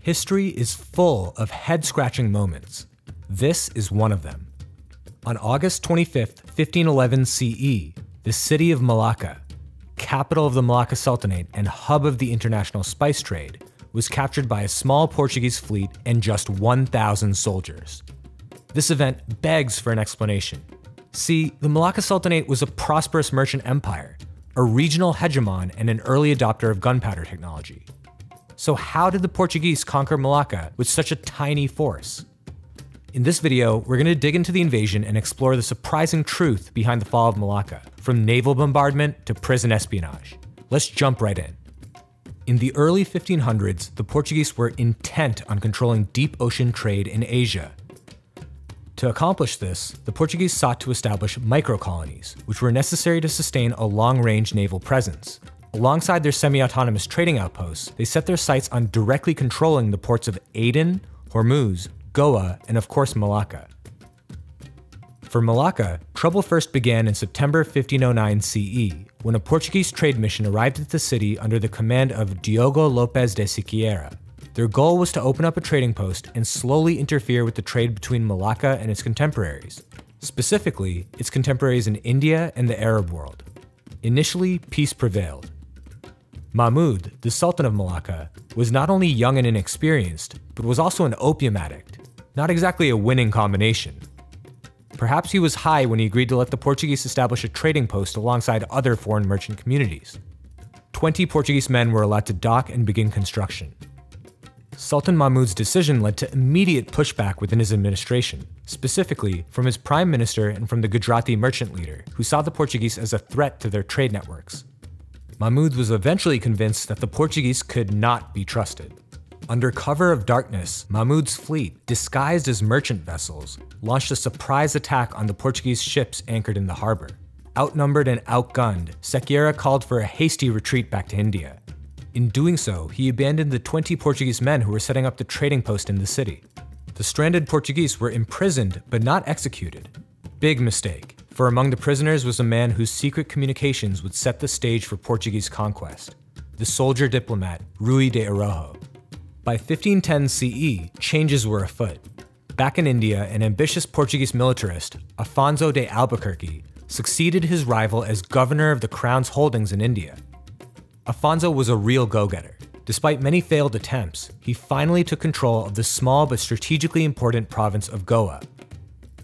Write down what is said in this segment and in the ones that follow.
History is full of head-scratching moments. This is one of them. On August 25th, 1511 CE, the city of Malacca, capital of the Malacca Sultanate and hub of the international spice trade, was captured by a small Portuguese fleet and just 1,000 soldiers. This event begs for an explanation. See, the Malacca Sultanate was a prosperous merchant empire, a regional hegemon and an early adopter of gunpowder technology. So how did the Portuguese conquer Malacca with such a tiny force? In this video, we're going to dig into the invasion and explore the surprising truth behind the fall of Malacca, from naval bombardment to prison espionage. Let's jump right in. In the early 1500s, the Portuguese were intent on controlling deep ocean trade in Asia. To accomplish this, the Portuguese sought to establish micro-colonies, which were necessary to sustain a long-range naval presence. Alongside their semi-autonomous trading outposts, they set their sights on directly controlling the ports of Aden, Hormuz, Goa, and of course Malacca. For Malacca, trouble first began in September 1509 CE, when a Portuguese trade mission arrived at the city under the command of Diogo Lopes de Siqueira. Their goal was to open up a trading post and slowly interfere with the trade between Malacca and its contemporaries, specifically its contemporaries in India and the Arab world. Initially, peace prevailed. Mahmud, the Sultan of Malacca, was not only young and inexperienced, but was also an opium addict. Not exactly a winning combination. Perhaps he was high when he agreed to let the Portuguese establish a trading post alongside other foreign merchant communities. 20 Portuguese men were allowed to dock and begin construction. Sultan Mahmud's decision led to immediate pushback within his administration, specifically from his prime minister and from the Gujarati merchant leader, who saw the Portuguese as a threat to their trade networks. Mahmud was eventually convinced that the Portuguese could not be trusted. Under cover of darkness, Mahmud's fleet, disguised as merchant vessels, launched a surprise attack on the Portuguese ships anchored in the harbor. Outnumbered and outgunned, Siqueira called for a hasty retreat back to India. In doing so, he abandoned the 20 Portuguese men who were setting up the trading post in the city. The stranded Portuguese were imprisoned but not executed. Big mistake, for among the prisoners was a man whose secret communications would set the stage for Portuguese conquest, the soldier diplomat Rui de Rojo. By 1510 CE, changes were afoot. Back in India, an ambitious Portuguese militarist, Afonso de Albuquerque, succeeded his rival as governor of the crown's holdings in India. Afonso was a real go-getter. Despite many failed attempts, he finally took control of the small but strategically important province of Goa.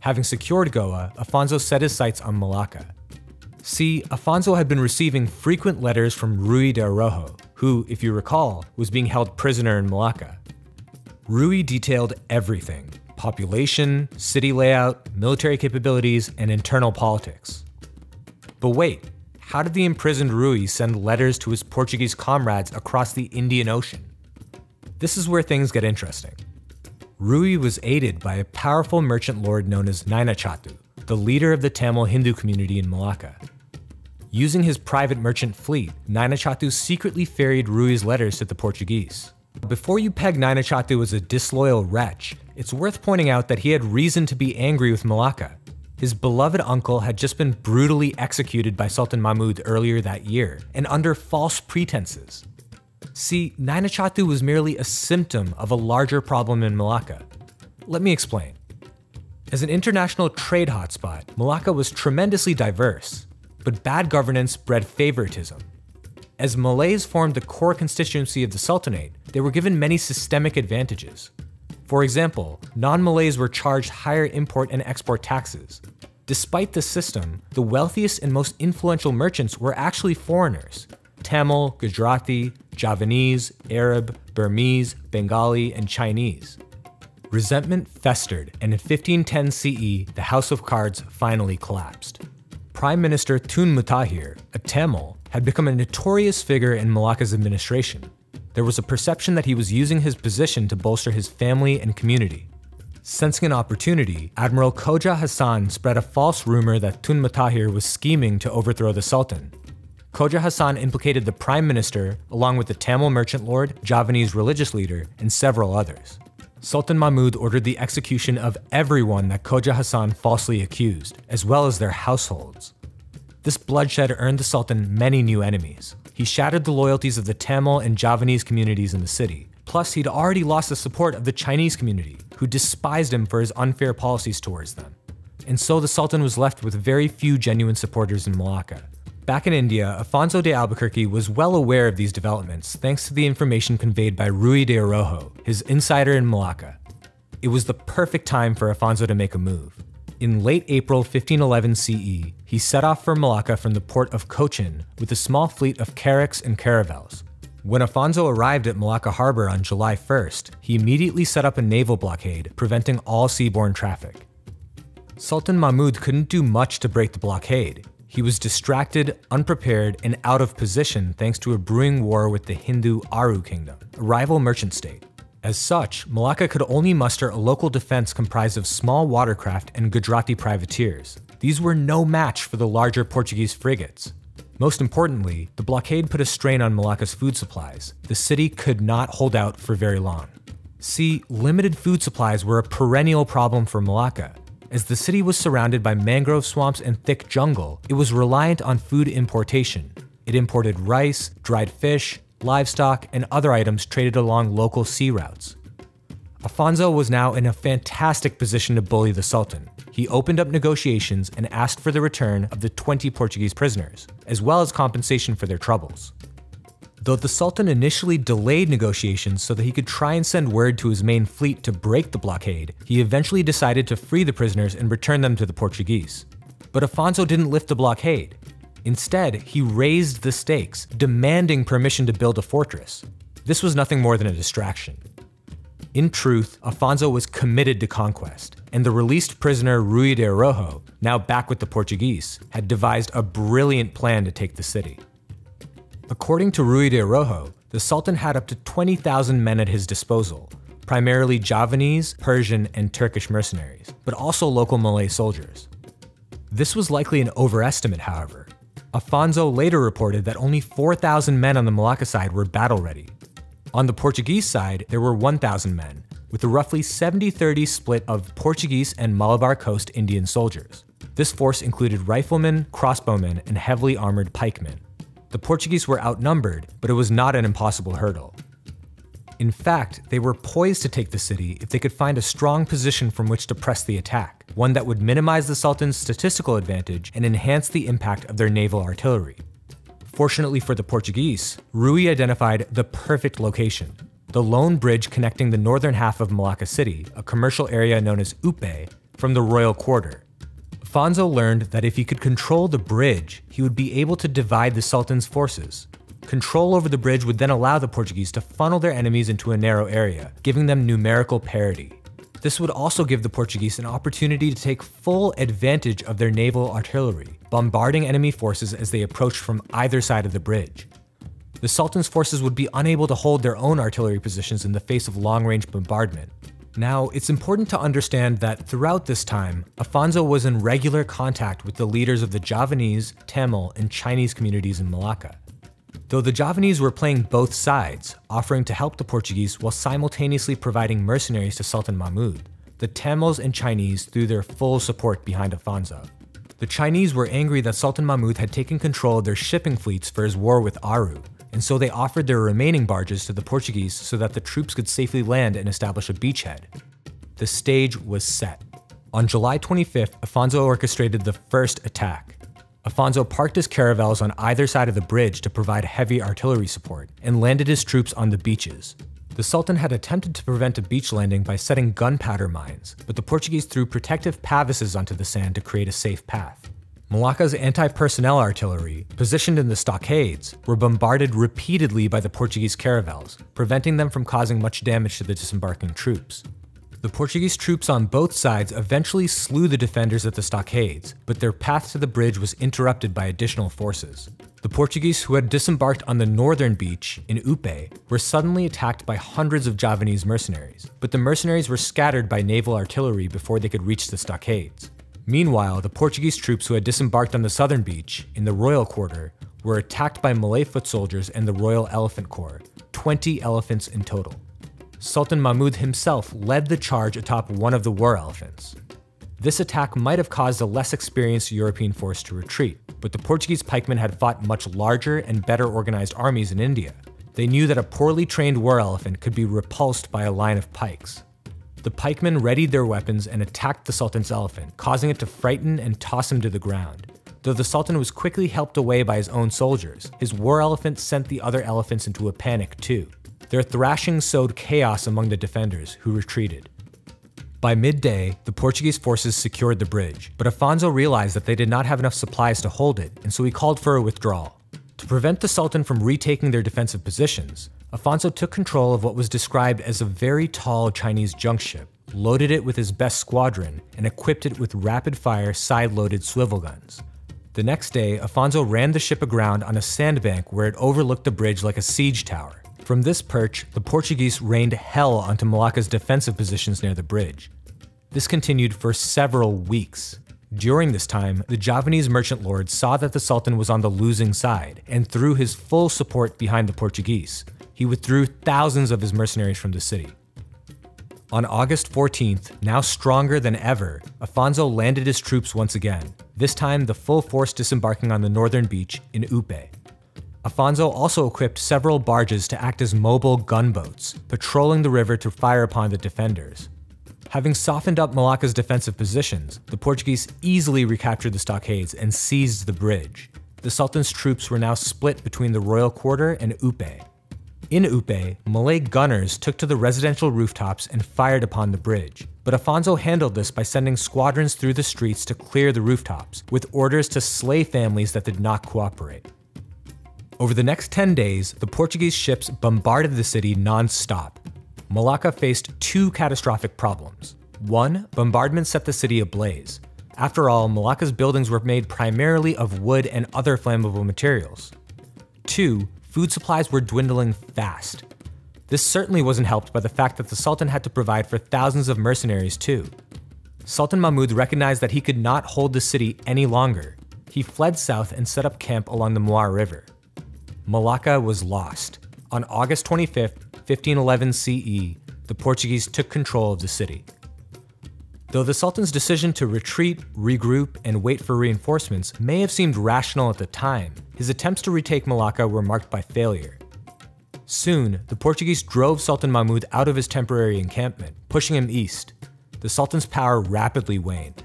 Having secured Goa, Afonso set his sights on Malacca. See, Afonso had been receiving frequent letters from Rui de Rojo, who, if you recall, was being held prisoner in Malacca. Rui detailed everything: population, city layout, military capabilities, and internal politics. But wait, how did the imprisoned Rui send letters to his Portuguese comrades across the Indian Ocean? This is where things get interesting. Rui was aided by a powerful merchant lord known as Nainachatu, the leader of the Tamil Hindu community in Malacca. Using his private merchant fleet, Nainachatu secretly ferried Rui's letters to the Portuguese. Before you peg Nainachatu as a disloyal wretch, it's worth pointing out that he had reason to be angry with Malacca. His beloved uncle had just been brutally executed by Sultan Mahmud earlier that year, and under false pretenses. See, Nainachatu was merely a symptom of a larger problem in Malacca. Let me explain. As an international trade hotspot, Malacca was tremendously diverse, but bad governance bred favoritism. As Malays formed the core constituency of the Sultanate, they were given many systemic advantages. For example, non-Malays were charged higher import and export taxes. Despite this system, the wealthiest and most influential merchants were actually foreigners: Tamil, Gujarati, Javanese, Arab, Burmese, Bengali, and Chinese. Resentment festered, and in 1510 CE, the House of Cards finally collapsed. Prime Minister Tun Mutahir, a Tamil, had become a notorious figure in Malacca's administration. There was a perception that he was using his position to bolster his family and community. Sensing an opportunity, Admiral Khoja Hassan spread a false rumor that Tun Mutahir was scheming to overthrow the Sultan. Khoja Hassan implicated the Prime Minister, along with the Tamil merchant lord, Javanese religious leader, and several others. Sultan Mahmud ordered the execution of everyone that Khoja Hassan falsely accused, as well as their households. This bloodshed earned the Sultan many new enemies. He shattered the loyalties of the Tamil and Javanese communities in the city, Plus, he'd already lost the support of the Chinese community, who despised him for his unfair policies towards them. And so the Sultan was left with very few genuine supporters in Malacca. Back in India, Afonso de Albuquerque was well aware of these developments thanks to the information conveyed by Rui de Rojo, his insider in Malacca. It was the perfect time for Afonso to make a move. In late April 1511 CE, he set off for Malacca from the port of Cochin with a small fleet of carracks and caravels. When Afonso arrived at Malacca harbor on July 1st, he immediately set up a naval blockade, preventing all seaborne traffic. Sultan Mahmud couldn't do much to break the blockade. He was distracted, unprepared, and out of position thanks to a brewing war with the Hindu Aru kingdom, a rival merchant state. As such, Malacca could only muster a local defense comprised of small watercraft and Gujarati privateers. These were no match for the larger Portuguese frigates. Most importantly, the blockade put a strain on Malacca's food supplies. The city could not hold out for very long. See, limited food supplies were a perennial problem for Malacca. As the city was surrounded by mangrove swamps and thick jungle, it was reliant on food importation. It imported rice, dried fish, livestock, and other items traded along local sea routes. Afonso was now in a fantastic position to bully the Sultan. He opened up negotiations and asked for the return of the 20 Portuguese prisoners, as well as compensation for their troubles. Though the Sultan initially delayed negotiations so that he could try and send word to his main fleet to break the blockade, he eventually decided to free the prisoners and return them to the Portuguese. But Afonso didn't lift the blockade. Instead, he raised the stakes, demanding permission to build a fortress. This was nothing more than a distraction. In truth, Afonso was committed to conquest, and the released prisoner Rui de Rojo, now back with the Portuguese, had devised a brilliant plan to take the city. According to Rui de Rojo, the Sultan had up to 20,000 men at his disposal, primarily Javanese, Persian, and Turkish mercenaries, but also local Malay soldiers. This was likely an overestimate, however. Afonso later reported that only 4,000 men on the Malacca side were battle-ready. On the Portuguese side, there were 1,000 men, with a roughly 70-30 split of Portuguese and Malabar Coast Indian soldiers. This force included riflemen, crossbowmen, and heavily armored pikemen. The Portuguese were outnumbered, but it was not an impossible hurdle. In fact, they were poised to take the city if they could find a strong position from which to press the attack, one that would minimize the Sultan's statistical advantage and enhance the impact of their naval artillery. Fortunately for the Portuguese, Rui identified the perfect location: the lone bridge connecting the northern half of Malacca City, a commercial area known as Upe, from the royal quarter. Afonso learned that if he could control the bridge, he would be able to divide the Sultan's forces. Control over the bridge would then allow the Portuguese to funnel their enemies into a narrow area, giving them numerical parity. This would also give the Portuguese an opportunity to take full advantage of their naval artillery, bombarding enemy forces as they approached from either side of the bridge. The Sultan's forces would be unable to hold their own artillery positions in the face of long-range bombardment. Now, it's important to understand that throughout this time, Afonso was in regular contact with the leaders of the Javanese, Tamil, and Chinese communities in Malacca. Though the Javanese were playing both sides, offering to help the Portuguese while simultaneously providing mercenaries to Sultan Mahmud, the Tamils and Chinese threw their full support behind Afonso. The Chinese were angry that Sultan Mahmud had taken control of their shipping fleets for his war with Aru, and so they offered their remaining barges to the Portuguese so that the troops could safely land and establish a beachhead. The stage was set. On July 25th, Afonso orchestrated the first attack. Afonso parked his caravels on either side of the bridge to provide heavy artillery support, and landed his troops on the beaches. The Sultan had attempted to prevent a beach landing by setting gunpowder mines, but the Portuguese threw protective pavises onto the sand to create a safe path. Malacca's anti-personnel artillery, positioned in the stockades, were bombarded repeatedly by the Portuguese caravels, preventing them from causing much damage to the disembarking troops. The Portuguese troops on both sides eventually slew the defenders at the stockades, but their path to the bridge was interrupted by additional forces. The Portuguese who had disembarked on the northern beach in Upe were suddenly attacked by hundreds of Javanese mercenaries, but the mercenaries were scattered by naval artillery before they could reach the stockades. Meanwhile, the Portuguese troops who had disembarked on the southern beach, in the royal quarter, were attacked by Malay foot soldiers and the Royal Elephant Corps, 20 elephants in total. Sultan Mahmud himself led the charge atop one of the war elephants. This attack might have caused a less experienced European force to retreat, but the Portuguese pikemen had fought much larger and better organized armies in India. They knew that a poorly trained war elephant could be repulsed by a line of pikes. The pikemen readied their weapons and attacked the Sultan's elephant, causing it to frighten and toss him to the ground. Though the Sultan was quickly helped away by his own soldiers, his war elephant sent the other elephants into a panic too. Their thrashing sowed chaos among the defenders, who retreated. By midday, the Portuguese forces secured the bridge, but Afonso realized that they did not have enough supplies to hold it, and so he called for a withdrawal. To prevent the Sultan from retaking their defensive positions, Afonso took control of what was described as a very tall Chinese junk ship, loaded it with his best squadron, and equipped it with rapid-fire side-loaded swivel guns. The next day, Afonso ran the ship aground on a sandbank where it overlooked the bridge like a siege tower. From this perch, the Portuguese rained hell onto Malacca's defensive positions near the bridge. This continued for several weeks. During this time, the Javanese merchant lord saw that the Sultan was on the losing side and threw his full support behind the Portuguese. He withdrew thousands of his mercenaries from the city. On August 14th, now stronger than ever, Afonso landed his troops once again, this time the full force disembarking on the northern beach in Upe. Afonso also equipped several barges to act as mobile gunboats, patrolling the river to fire upon the defenders. Having softened up Malacca's defensive positions, the Portuguese easily recaptured the stockades and seized the bridge. The Sultan's troops were now split between the royal quarter and Upe. In Upe, Malay gunners took to the residential rooftops and fired upon the bridge, but Afonso handled this by sending squadrons through the streets to clear the rooftops, with orders to slay families that did not cooperate. Over the next 10 days, the Portuguese ships bombarded the city non-stop. Malacca faced two catastrophic problems. One, bombardment set the city ablaze. After all, Malacca's buildings were made primarily of wood and other flammable materials. Two, food supplies were dwindling fast. This certainly wasn't helped by the fact that the Sultan had to provide for thousands of mercenaries too. Sultan Mahmud recognized that he could not hold the city any longer. He fled south and set up camp along the Muar River. Malacca was lost. On August 25th, 1511 CE, the Portuguese took control of the city. Though the Sultan's decision to retreat, regroup, and wait for reinforcements may have seemed rational at the time, his attempts to retake Malacca were marked by failure. Soon, the Portuguese drove Sultan Mahmud out of his temporary encampment, pushing him east. The Sultan's power rapidly waned.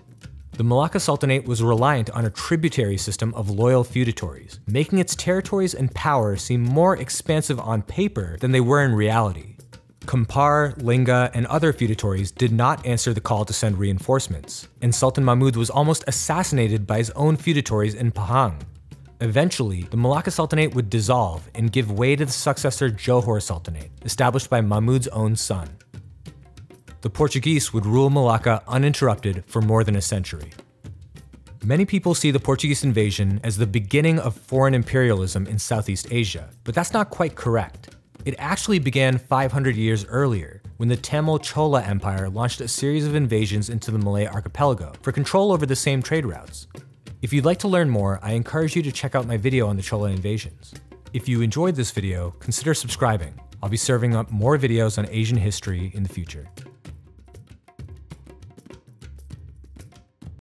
The Malacca Sultanate was reliant on a tributary system of loyal feudatories, making its territories and power seem more expansive on paper than they were in reality. Kampar, Lingga, and other feudatories did not answer the call to send reinforcements, and Sultan Mahmud was almost assassinated by his own feudatories in Pahang. Eventually, the Malacca Sultanate would dissolve and give way to the successor Johor Sultanate, established by Mahmud's own son. The Portuguese would rule Malacca uninterrupted for more than a century. Many people see the Portuguese invasion as the beginning of foreign imperialism in Southeast Asia, but that's not quite correct. It actually began 500 years earlier, when the Tamil Chola Empire launched a series of invasions into the Malay archipelago for control over the same trade routes. If you'd like to learn more, I encourage you to check out my video on the Chola invasions. If you enjoyed this video, consider subscribing. I'll be serving up more videos on Asian history in the future.